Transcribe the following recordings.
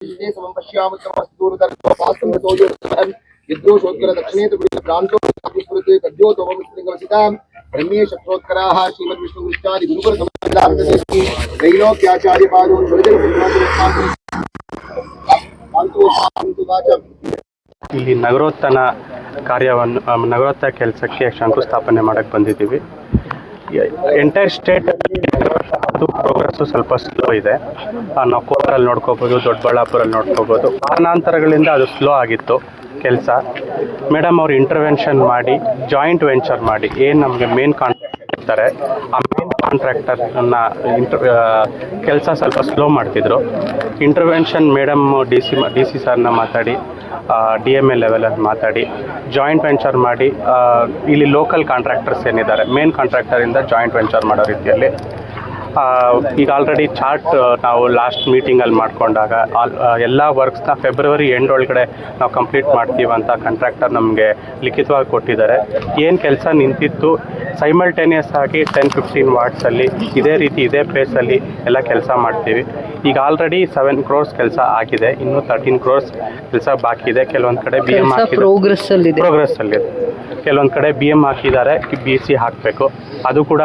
ब्रह्मे शत्रोत्कराः श्रीमद्विष्णुगुरुचार्य गुरुकुलसमाजदानन्ददेवकी त्रैलोक्याचार्यपादो ಇಲ್ಲಿ ನಗರೋತ್ಥಾನ ಕಾರ್ಯವನ್ನು ನಗರೋತ್ಥಾನ ಕೆಲಸಕ್ಕೆ ಶಂಕುಸ್ಥಾಪನೆ ಮಾಡಕ್ಕೆ ಬಂದಿದ್ದೀವಿ. ಎಂಟೈರ್ ಸ್ಟೇಟ್ ಅದು ಪ್ರೋಗ್ರೆಸ್ಸು ಸ್ವಲ್ಪ ಸ್ಲೋ ಇದೆ. ನಾವು ಕೋಲಾರಲ್ಲಿ ನೋಡ್ಕೋಬೋದು, ದೊಡ್ಡಬಳ್ಳಾಪುರಲ್ಲಿ ನೋಡ್ಕೋಬೋದು. ಕಾರಣಾಂತರಗಳಿಂದ ಅದು ಸ್ಲೋ ಆಗಿತ್ತು ಕೆಲಸ. ಮೇಡಮ್ ಅವ್ರು ಇಂಟರ್ವೆನ್ಷನ್ ಮಾಡಿ ಜಾಯಿಂಟ್ ವೆಂಚರ್ ಮಾಡಿ ಏನು ನಮಗೆ ಮೇನ್ ಕಾಂಟ್ರಾಕ್ಟರ್ ಇರ್ತಾರೆ ಆ ಮೇನ್ ಕಾಂಟ್ರಾಕ್ಟರ್ನ ಕೆಲಸ ಸ್ವಲ್ಪ ಸ್ಲೋ ಮಾಡ್ತಿದ್ರು. ಇಂಟರ್ವೆನ್ಷನ್ ಮೇಡಮ್ ಡಿ ಸಿ ಸರ್ನ ಮಾತಾಡಿ DMA ಲೆವೆಲಲ್ಲಿ ಮಾತಾಡಿ ಜಾಯಿಂಟ್ ವೆಂಚರ್ ಮಾಡಿ ಇಲ್ಲಿ ಲೋಕಲ್ ಕಾಂಟ್ರಾಕ್ಟರ್ಸ್ ಏನಿದ್ದಾರೆ ಮೇನ್ ಕಾಂಟ್ರಾಕ್ಟರಿಂದ ಜಾಯಿಂಟ್ ವೆಂಚರ್ ಮಾಡೋ ರೀತಿಯಲ್ಲಿ ಈಗ ಆಲ್ರೆಡಿ ಚಾರ್ಟ್ ನಾವು ಲಾಸ್ಟ್ ಮೀಟಿಂಗಲ್ಲಿ ಮಾಡಿಕೊಂಡಾಗ ಎಲ್ಲ ವರ್ಕ್ಸ್ನ ಫೆಬ್ರವರಿ ಎಂಡ್ ಒಳಗಡೆ ನಾವು ಕಂಪ್ಲೀಟ್ ಮಾಡ್ತೀವಿ ಅಂತ ಕಾಂಟ್ರಾಕ್ಟರ್ ನಮಗೆ ಲಿಖಿತವಾಗಿ ಕೊಟ್ಟಿದ್ದಾರೆ. ಏನು ಕೆಲಸ ನಿಂತಿತ್ತು ಸೈಮಲ್ಟೇನಿಯಸ್ ಆಗಿ 10-15 ವಾರ್ಡ್ಸಲ್ಲಿ ಇದೇ ರೀತಿ ಇದೇ ಪ್ಲೇಸಲ್ಲಿ ಎಲ್ಲ ಕೆಲಸ ಮಾಡ್ತೀವಿ. ಈಗ ಆಲ್ರೆಡಿ 7 crores ಕೆಲಸ ಆಗಿದೆ, ಇನ್ನೂ 13 crores ಕೆಲಸ ಬಾಕಿ ಇದೆ. ಕೆಲವೊಂದು ಕಡೆ BM ಹಾಕಿದೆ, ಪ್ರೋಗ್ರೆಸ್ಸಲ್ಲಿದೆ. ಕೆಲವೊಂದು ಕಡೆ BM ಹಾಕಿದ್ದಾರೆ, BC ಹಾಕಬೇಕು. ಅದು ಕೂಡ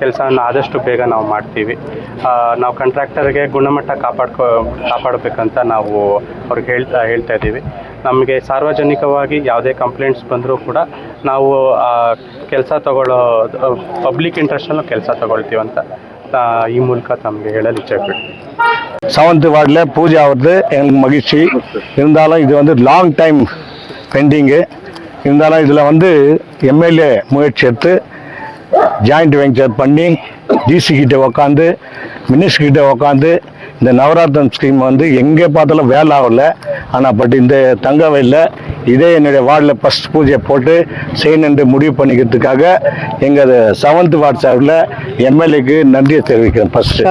ಕೆಲಸವನ್ನು ಆದಷ್ಟು ಬೇಗ ನಾವು ಮಾಡ್ತೀವಿ. ನಾವು ಕಾಂಟ್ರಾಕ್ಟರ್ಗೆ ಗುಣಮಟ್ಟ ಕಾಪಾಡಬೇಕಂತ ನಾವು ಅವ್ರಿಗೆ ಹೇಳ್ತಾ ಇದ್ದೀವಿ. ನಮಗೆ ಸಾರ್ವಜನಿಕವಾಗಿ ಯಾವುದೇ ಕಂಪ್ಲೇಂಟ್ಸ್ ಬಂದರೂ ಕೂಡ ನಾವು ಕೆಲಸ ತಗೊಳ್ಳೋ ಪಬ್ಲಿಕ್ ಇಂಟ್ರೆಸ್ಟಲ್ಲೂ ಕೆಲಸ ತಗೊಳ್ತೀವಿ ಅಂತ ಈ ಮೂಲಕ ತಮಗೆ ಹೇಳಲು ಇಚ್ಛೆಪಡ್ತೀನಿ. 7th வார்டில் பூஜை ஆகுறது எங்களுக்கு மகிழ்ச்சி. இருந்தாலும் இது வந்து லாங் டைம் பெண்டிங்கு. இருந்தாலும் இதில் வந்து MLA முயற்சி எடுத்து ஜாயிண்ட் வெஞ்சர் பண்ணி DC கிட்ட உக்காந்து மினிஸ்டர் கிட்ட உக்காந்து இந்த நவராத்திரம் ஸ்கீம் வந்து எங்கே பார்த்தாலும் வேலை ஆகலை. ஆனால் பட் இந்த தங்கவயலில் இதே என்னுடைய வார்டில் ஃபஸ்ட் பூஜை போட்டு செய்யணுன்று முடிவு பண்ணிக்கிறதுக்காக எங்கள் 7th வார்டு சார்பில் MLAக்கு நன்றியை தெரிவிக்கிறேன். ஃபஸ்ட்டு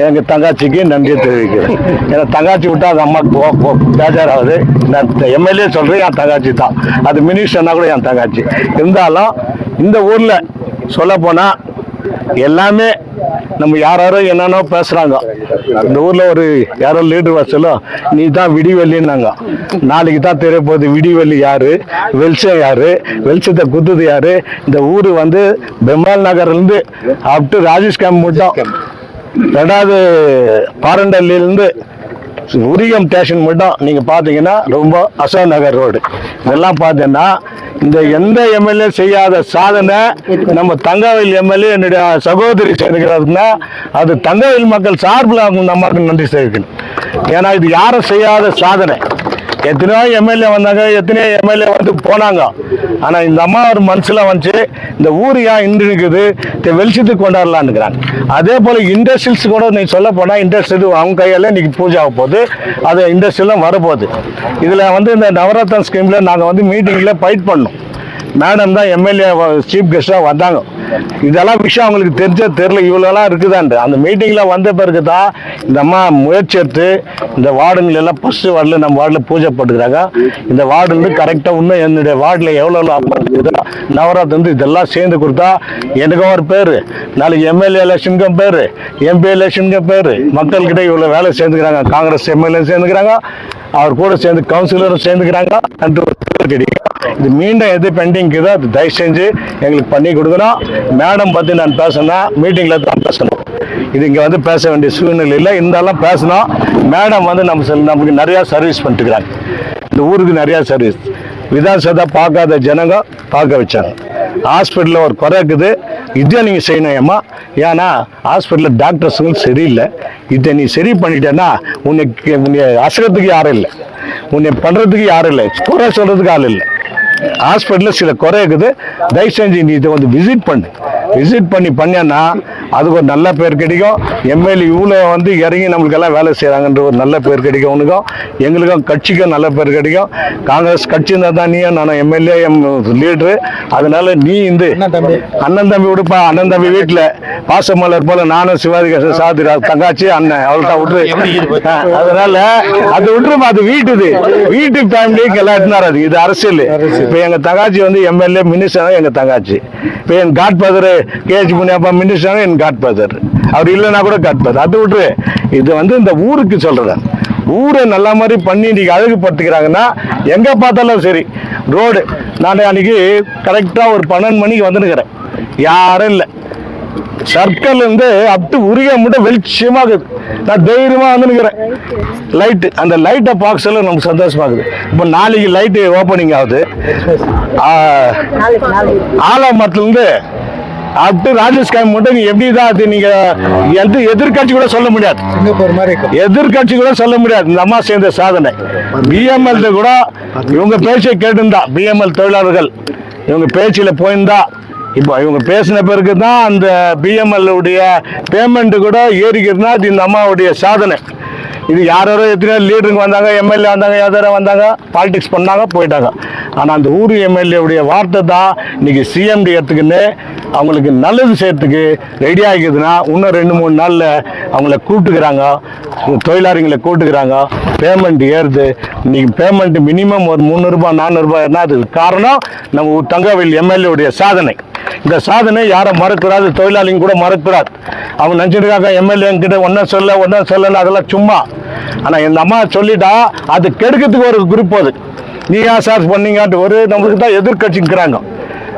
எங்கள் தங்காச்சிக்கு நன்றியை தெரிவிக்கிறேன். ஏன்னா தங்காச்சி விட்டால் அது அம்மாவுக்கு பேஜாராகுது. நான் MLA சொல்கிறேன், என் தங்காச்சி தான். அது மினிஸ்டர்னா கூட என் தங்காச்சி. இருந்தாலும் இந்த ஊரில் சொல்லப்போனால் எல்லாமே நம்ம யாரோ என்னென்னோ பேசுகிறாங்க. இந்த ஊரில் ஒரு யாரோ லீடர் வச்சலோ நீ தான் விடிவெள்ளின்னாங்க. நாளைக்கு தான் தெரிய போகுது விடிவெள்ளி யார், வெளிச்சம் யார், வெளிச்சத்தை குத்துது யார். இந்த ஊர் வந்து பெம்மாள் நகர்லேருந்து அப் டு ராஜேஷ் கேம்ப் மட்டும், 2வது பாரண்டல்லிருந்து உரியம் ஸ்டேஷன் மட்டும் நீங்கள் பார்த்தீங்கன்னா ரொம்ப அசோக் நகர் ரோடு இதெல்லாம் பார்த்தீங்கன்னா இந்த எந்த MLA செய்யாத சாதனை நம்ம தங்கவயல் MLA என்னுடைய சகோதரி செய்கிறாருன்னா அது தங்கவயல் மக்கள் சார்பில் அவங்க நம்மளுக்கு நன்றி தெரிவிக்கணும். ஏன்னா இது யாரும் செய்யாத சாதனை. எத்தனையோ MLA வந்தாங்க, எத்தனையோ MLA வந்து போனாங்க. ஆனால் இந்த அம்மா ஒரு மனசில் வந்துச்சு இந்த ஊர் ஏன் இன்று இருக்குது வெளிச்சத்துக்கு கொண்டாடலான்னுக்கிறாங்க. அதே போல் இண்டஸ்ட்ரியல்ஸ் கூட நீ சொல்ல போனால் இண்டஸ்ட்ரியல் அவங்க கையால் இன்றைக்கி பூஜை ஆக போகுது. அது இண்டஸ்ட்ரியலும் வரப்போகுது. இதில் வந்து இந்த நவரத்ன ஸ்கீமில் நாங்கள் வந்து மீட்டிங்கில் ஃபைட் பண்ணோம். மேடம் தான் MLA சீஃப் கெஸ்ட்டாக வந்தாங்க. இதெல்லாம் விஷயம் அவங்களுக்கு தெரியல இவ்வளோலாம் இருக்குதான்ட்டு. அந்த மீட்டிங்கில் வந்த பிறகு தான் இந்த அம்மா முயற்சி எடுத்து இந்த வார்டுங்கள் எல்லாம் ஃபஸ்ட்டு வார்டில் நம்ம வார்டில் பூஜை போட்டுக்கிறாங்க. இந்த வார்டுலேருந்து கரெக்டாக இன்னும் என்னுடைய வார்டில் எவ்வளோ நவராத்திரி வந்து இதெல்லாம் சேர்ந்து கொடுத்தா எனக்கும் ஒரு பேர், நாளைக்கு MLA எலெக்ஷனுக்கும் பேர், MP எலெக்ஷனுக்கும் பேர், மக்கள்கிட்ட இவ்வளோ வேலை சேர்ந்துக்கிறாங்க. காங்கிரஸ் MLA சேர்ந்துக்கிறாங்க, அவர் கூட சேர்ந்து கவுன்சிலரும் சேர்ந்துக்கிறாங்க அன்று ஒரு பேர் கிடைக்கும். இது மீண்டும் எது பெண்டிங்க்குதோ அது தயவு செஞ்சு எங்களுக்கு பண்ணி கொடுக்கணும். மேடம் பற்றி நான் பேசணும்னா மீட்டிங்கில் தான் பேசணும். இது இங்கே வந்து பேச வேண்டிய சூழ்நிலை இல்லை. இருந்தாலும் பேசணும். மேடம் வந்து நமக்கு நிறையா சர்வீஸ் பண்ணிட்டுருக்குறாங்க. இந்த ஊருக்கு நிறையா சர்வீஸ் விதாசதா பார்க்காத ஜனங்க பார்க்க வச்சாங்க. ஹாஸ்பிட்டலில் ஒரு குறை இருக்குது, இதை நீங்கள் செய்யணும் ஏம்மா. ஏன்னா ஹாஸ்பிட்டலில் டாக்டர்ஸுங்களும் சரியில்லை. இதை நீ சரி பண்ணிட்டேன்னா உன்னை அசகத்துக்கு யாரும் இல்லை, உன்னை பண்ணுறதுக்கு யாரும் இல்லை, குறை சொல்கிறதுக்கு ஆள் இல்லை. ஹாஸ்பிட்டலில் சில குறை இருக்குது. தயவு செஞ்சு நீ இதை வந்து விசிட் பண்ணினா அதுக்கு ஒரு நல்ல பேர் கிடைக்கும். MLA இவ்வளோ வந்து இறங்கி நம்மளுக்கெல்லாம் வேலை செய்கிறாங்கன்ற ஒரு நல்ல பேர் கிடைக்கும். உனக்கும் எங்களுக்கும் கட்சிக்கும் நல்ல பேர் கிடைக்கும். காங்கிரஸ் கட்சி இருந்தால் தான் நீயும் நானும் MLA லீடரு. அதனால நீ இந்த அண்ணன் தம்பி விடுப்பா. அண்ணன் தம்பி வீட்டில் பாசமலர் போல நானும் சிவாஜி சாதிரா தங்காச்சி அண்ணன் அவள்கிட்ட விட்டுரு. அதனால அது விட்டுருமா, அது வீட்டு ஃபேமிலிக்கு எல்லாம் எடுத்துனார். அது இது அரசியல். இப்போ எங்கள் தங்காச்சி வந்து MLA மினிஸ்டர் எங்கள் தங்காச்சி. இப்போ என் god father KH Muniyappa minister என் காட் ஃபாதர். அவர் இல்லைன்னா கூட காட் ஃபாதர். அது விட்டுரு. இது வந்து இந்த ஊருக்கு சொல்கிறேன். ஊரை நல்ல மாதிரி பண்ணி இன்னைக்கு அழகுபடுத்திக்கிறாங்கன்னா எங்கே பார்த்தாலும் சரி ரோடு. நான் அன்னைக்கு கரெக்டாக ஒரு 12 மணிக்கு வந்துருக்கிறேன், யாரும் இல்லை. சர்க்கிள் இருந்து அப்டு உரிய மட்டும் வெளிச்சமாக நான் தைரியமாக வந்துருக்கிறேன். லைட்டு, அந்த லைட்டை பார்க்க சொல்ல நமக்கு சந்தோஷமாகுது. இப்போ நாளைக்கு லைட்டு ஓப்பனிங் ஆகுது. ஆலமரத்துலேருந்து அப்டு ராஜஸ்காய் மட்டும் நீ எப்படி தான் அது நீங்கள் எதிர்கட்சி கூட சொல்ல முடியாது, எதிர்கட்சி கூட சொல்ல முடியாது. இந்த அம்மா சேர்ந்த சாதனை. பிஎம்எல் கூட இவங்க பேச்சை கேட்டுருந்தா, பிஎம்எல் தொழிலாளர்கள் இவங்க பேச்சில் போயிருந்தா, இப்போ இவங்க பேசின பிறகு தான் அந்த பிஎம்எல் உடைய பேமெண்ட் கூட ஏறிக்கிறதுனா அது இந்த அம்மாவுடைய சாதனை. இது யாரோ எத்தனையோ லீடருங்க வந்தாங்க, எம்எல்ஏ வந்தாங்க, யாரோ வந்தாங்க, பாலிடிக்ஸ் பண்ணாங்க, போயிட்டாங்க. ஆனால் அந்த ஊர் எம்எல்ஏவுடைய வார்த்தை தான் இன்னைக்கு சிஎம்டி எடுத்துக்கின்னு அவங்களுக்கு நல்லது செய்யறதுக்கு ரெடி ஆகிக்குதுன்னா இன்னும் 2-3 நாளில் அவங்கள கூப்பிட்டுக்கிறாங்க, தொழிலாளிகளை கூப்பிட்டுக்கிறாங்க. பேமெண்ட் ஏறுது. இன்னைக்கு பேமெண்ட் மினிமம் ஒரு 300-400 ஏன்னா அதுக்கு காரணம் நம்ம தங்கவேல் எம்எல்ஏவுடைய சாதனை. இந்த சாதனை யாரும் மறக்கூடாது, தொழிலாளிங்க கூட மறக்கூடாது. அவங்க நினச்சிருக்காங்க எம்எல்ஏ கிட்ட ஒன்றும் சொல்லலை, அதெல்லாம் சும்மா. ஆனால் இந்த அம்மா சொல்லிட்டா அது கெடுக்கிறதுக்கு ஒரு குரூப் போகுது. நீ ஏன் சார் பண்ணீங்கன்ட்டு ஒரு நம்மளுக்கு தான் எதிர்கட்சிங்கிறாங்க.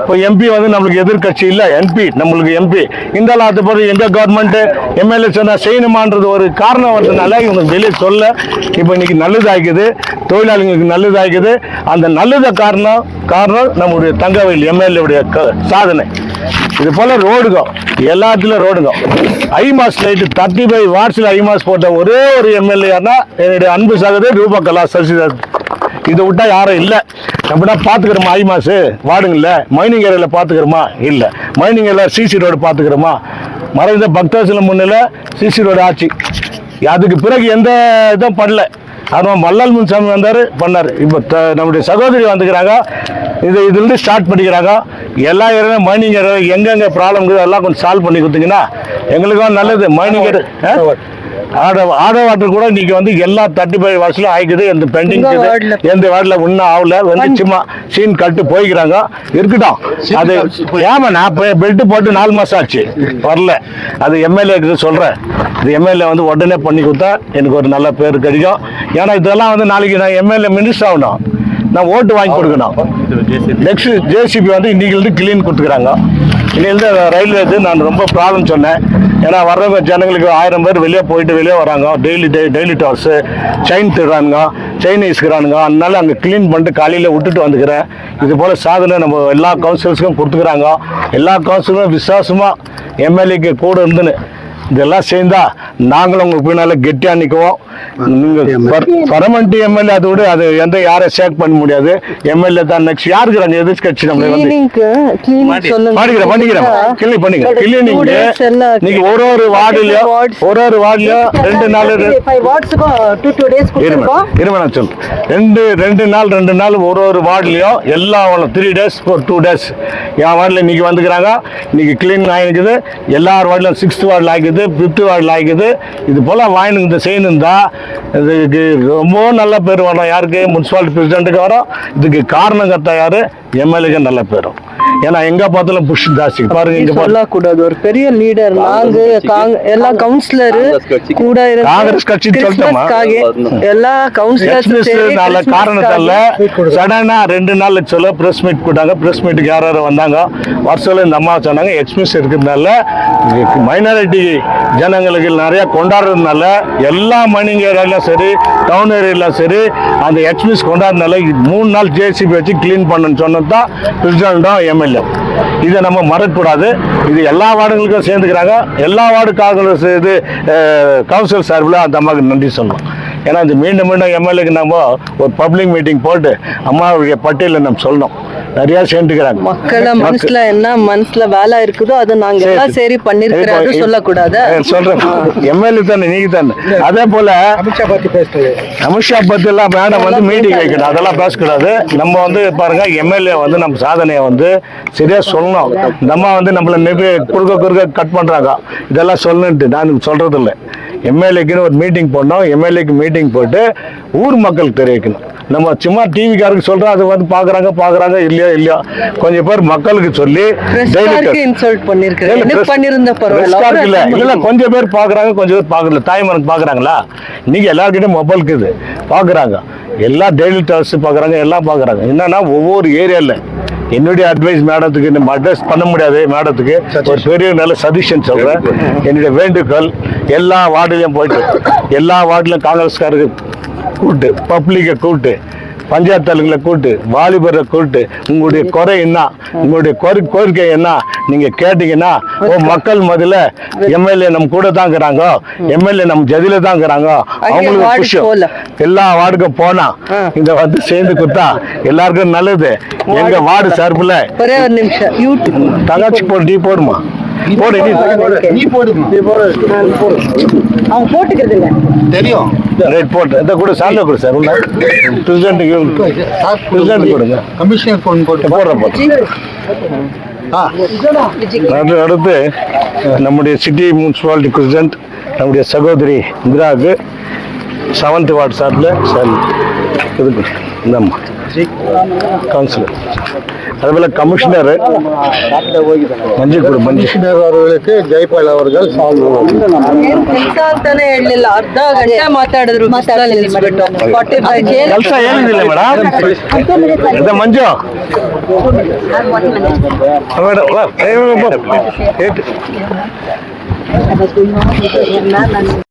இப்போ எம்பி வந்து நம்மளுக்கு எதிர்கட்சி இல்லை, என்பி நம்மளுக்கு எம்பி. இருந்தாலும் அது பிறகு எங்கள் கவர்மெண்ட்டு எம்எல்ஏ சொன்னால் செய்யணுமான்றது ஒரு காரணம் வந்ததுனால இவங்க வெளியே சொல்ல. இப்போ இன்னைக்கு நல்லதாகிக்குது, தொழிலாளிகளுக்கு நல்லதாகிக்குது. அந்த நல்லத காரணம் நம்முடைய தங்கவேல் எம்எல்ஏவுடைய சாதனை. இது போல் ரோடுங்க, எல்லாத்துலேயும் ரோடுங்க. ஐமாஸ் லைட்டு 35 வாட்ஸில் ஐமாஸ் போட்ட ஒரே ஒரு எம்எல்ஏன்னா என்னுடைய அன்பு சகோதரி ரூபகலா சசிதர். இதை விட்டா யாரும் இல்லை. அப்படின்னா பார்த்துக்கிறோமா ஐமாஸ் வார்டுங்கள்ல, மைனிங் ஏரியாவில் பார்த்துக்கிறோமா? இல்லை. மைனிங் ஏரியாவில் சிசி ரோடு பார்த்துக்கிறோமா? மறைந்த பக்தாசில முன்னில் சிசி ரோடு ஆச்சு. அதுக்கு பிறகு எந்த இதுவும் பண்ணல. ஆனால் மல்லால் முன்சாமி வந்தார், பண்ணார். இப்போ நம்முடைய சகோதரி வந்துக்கிறாங்க, இதுலேருந்து ஸ்டார்ட் பண்ணிக்கிறாங்க. எல்லா ஏரியாவும் மைனிங் ஏரியா எங்கெங்கே ப்ராப்ளம் இருக்குது அதெல்லாம் கொஞ்சம் சால்வ் பண்ணி கொடுத்தீங்கன்னா எங்களுக்கும் நல்லது. மைனிங் ஏரியா ஆடோ வாட்டர் கூட இன்னைக்கு வந்து எல்லா 35 வாட்ஸ்லையும் ஆகிக்குது. எந்த பெண்டிங் எந்த வார்டில் இன்னும் ஆகல, வந்து சும்மா சீன் கட்டு போய்க்கிறாங்க. இருக்கட்டும், அது ஏமா நான் பெல்ட் போட்டு 4 மாதம் ஆச்சு வரல. அது எம்எல்ஏ சொல்கிறேன், இது எம்எல்ஏ வந்து உடனே பண்ணி கொடுத்தா எனக்கு ஒரு நல்ல பேர் கிடைக்கும். ஏன்னா இதெல்லாம் வந்து நாளைக்கு நான் எம்எல்ஏ மினிஸ்டர் ஆகணும், நான் ஓட்டு வாங்கி கொடுக்கணும். நெக்ஸ்ட் ஜேசிபி வந்து இன்னைக்கு கிளீன் கொடுத்துக்கிறாங்க. இன்னிலிருந்து ரயில்வே இது நான் ரொம்ப ப்ராப்ளம் சொன்னேன். ஏன்னா வர்றவங்க ஜனங்களுக்கு 1000 பேர் வெளியே போயிட்டு வெளியே வராங்க. டெய்லி டவர்ஸு செயின் திருறானுங்க, செயின் இஸ்கிறானுங்க. அதனால அங்கே க்ளீன் பண்ணிட்டு காலையில் விட்டுட்டு வந்துக்கிறேன். இது போல் சாதனை நம்ம எல்லா கவுன்சிலர்ஸுக்கும் கொடுத்துக்கிறாங்க. எல்லா கவுன்சிலரும் விசுவாசமாக எம்எல்ஏக்கு கூட இருந்துன்னு இதெல்லாம் சேர்ந்தா நாங்களும் உங்களுக்கு பின்னால கெட்டியா நிற்குவோம். பர்மனன்ட் எம்எல்ஏ அதை விட அது யாரையும் சேக் பண்ண முடியாது. எம்எல்ஏ தான் நெக்ஸ்ட் யாருக்குறாங்க எதிர்கட்சி நம்மளை வந்து நீங்க ஒரு வார்டுலயும் 2 நாள் 2 நாள் ஒரு வார்டுலயும் எல்லா 3 days 2 days என் வார்டில் இன்னைக்கு வந்துக்கிறாங்க. இன்னைக்கு கிளீன் ஆகிருக்குது. எல்லார் வார்டிலும் 6th வார்டில் ஆகிக்குது, 5th வார்டில் ஆகிக்குது. இது போல வாங்கினு செய்யணுந்தா இதுக்கு ரொம்ப நல்ல பேர் வரும். யாருக்கு? முனிசிபாலிட்டி பிரசிடென்ட்டுக்கு வரும். இதுக்கு காரணம் கத்தா யாரு? எம்எல்ஏக்கு நல்ல பேரும். ஏன்னா எங்க பார்த்தாலும் புஷ் ஜாஸ்தி பாருங்க. இங்க சொல்லக்கூடாது, ஒரு பெரிய லீடர் நாங்க எல்லா கவுன்சிலர் கூட காங்கிரஸ் கட்சி சொல்லிட்டோமா, எல்லா கவுன்சிலர் காரணத்தால சடனா 2 நாள் சொல்ல பிரஸ் மீட் கூட்டாங்க. பிரஸ் மீட்டுக்கு யார் வந்தாங்க வருஷம் இந்த அம்மா சொன்னாங்க எக்ஸ்பிரஸ் இருக்கிறதுனால மைனாரிட்டி ஜனங்களுக்கு நிறைய கொண்டாடுறதுனால எல்லா மைனிங் ஏரியாலும் சரி டவுன் ஏரியாலும் சரி அந்த எக்ஸ்பிரஸ் கொண்டாடுறதுனால 3 நாள் ஜேசிபி வச்சு கிளீன் பண்ணணும்னு சொன்னதுதான் பிரசிடென்ட்டும் எம்எல்ஏ. இதை நம்ம மறக்கக்கூடாது. இது எல்லா வார்டுகளுக்கும் சேர்ந்துக்கிறாங்க. எல்லா வார்டு காங்கிரஸ் இது கவுன்சில் சார்பில் அந்த அம்மாவுக்கு நன்றி சொல்லணும். ஏன்னா இது மீண்டும் எம்எல்ஏக்கு நம்ம ஒரு பப்ளிக் மீட்டிங் போட்டு அம்மாவுடைய பட்டியலில் நம்ம சொல்லணும். நிறைய சேர்ந்துக்கிறாங்க. மக்களை மனசுல வேலை இருக்குதோ அதை நாங்க எல்லாம் சரி பண்ணிருக்கிறோம் சொல்லக்கூடாது. சொல்றேன், எம்எல்ஏ தானே நீங்க தானே. அதே போல அமித்ஷா பத்தி எல்லாம் மேடம் வந்து மீட்டிங் வைக்கணும், அதெல்லாம் பேசக்கூடாது. நம்ம வந்து பாருங்க எம்எல்ஏ வந்து நம்ம சாதனையை வந்து சரியா சொல்லணும். நம்ம வந்து நம்மள குறுக்க கட் பண்றாங்க, இதெல்லாம் சொல்லணுன்ட்டு நான் சொல்றது இல்லை. எம்எல்ஏக்குன்னு ஒரு மீட்டிங் போடணும். எம்எல்ஏக்கு மீட்டிங் போட்டு ஊர் மக்களுக்கு தெரிவிக்கணும். நம்ம சும்மா டிவிக்காரருக்கு சொல்றோம், அது வந்து பாக்குறாங்க இல்லையா கொஞ்சம் பேர் மக்களுக்கு சொல்லி இன்சல்ட் பண்ணிருக்கேன். இல்ல கொஞ்சம் பேர் பாக்குறாங்க, கொஞ்சம் பேர் பாக்கல. தாய்மாரன் பாக்குறாங்களா? நீங்க எல்லாருக்கிட்டையும் மொபைல் இருக்குது, பாக்குறாங்க. எல்லா டெய்லி டெஸ்ட் பாக்குறாங்க, எல்லாம் பாக்குறாங்க. என்னன்னா ஒவ்வொரு ஏரியால என்னுடைய அட்வைஸ் மேடத்துக்கு நம்ம அட்வைஸ் பண்ண முடியாது. மேடத்துக்கு ஒரு பெரிய நல்ல சஜஷன் சொல்றேன். என்னுடைய வேண்டுகோள், எல்லா வார்டுலையும் போயிட்டு எல்லா வார்டுலையும் காங்கிரஸ்காரருக்கு கூட்டு, பப்ளிக்கை கூட்டு, பஞ்சாயத்து தலைவர்களை கூட்டு, வாலிபரை கூட்டு, உங்களுடைய குறை என்ன, உங்களுடைய கோரிக்கை என்ன நீங்க கேட்டீங்கன்னா மக்கள் முதல்ல எம்எல்ஏ நம்ம கூட தான் இருக்கிறாங்க, எம்எல்ஏ நம்ம ஜதியில தான் இருக்கிறாங்க, அவங்களுக்கு குஷி. எல்லா வார்டுக்கும் போனா இந்த வந்து சேர்ந்து கொடுத்தா எல்லாருக்கும் நல்லது. எங்க வார்டு சார்பில் ஒரே ஒரு நிமிஷம் தங்கச்சி போடு, டீ போடுமா, போடு நீ போடு, அவங்க போட்டுக்கிறது இல்ல தெரியும். ரேட் போட்டு இதை கூட சார்ல கூட சார் பிரசிடென்ட் கொடுங்க, கமிஷனர் போன் போட்டு போடுறேன். அடுத்து நம்முடைய சிட்டி முனிசிபாலிட்டி பிரசிடென்ட் நம்முடைய சகோதரி இந்திராவுக்கு 7th வார்டு சார்பில் சார் இதுக்கு இந்தம்மா கவுன்சிலர், அதுபோல கமிஷனர் மஞ்சள் ಕಮಿಷನರ್ ಅವர்களுக்கு ಜೈಪಾಲ್ ಅವர்கள் ಅಂತಾನೆ ಹೇಳಲಿಲ್ಲ. ಅರ್ಧ ಗಂಟೆ ಮಾತಾಡಿದ್ರು, ನಿಲ್ಲಿಸ್ಬಿಟ್ಟು 45 ಕೆಲಸ ಏನಿಲ್ಲ ಮೇಡಮ್. ಮಂಜು ಮೇಡಮ್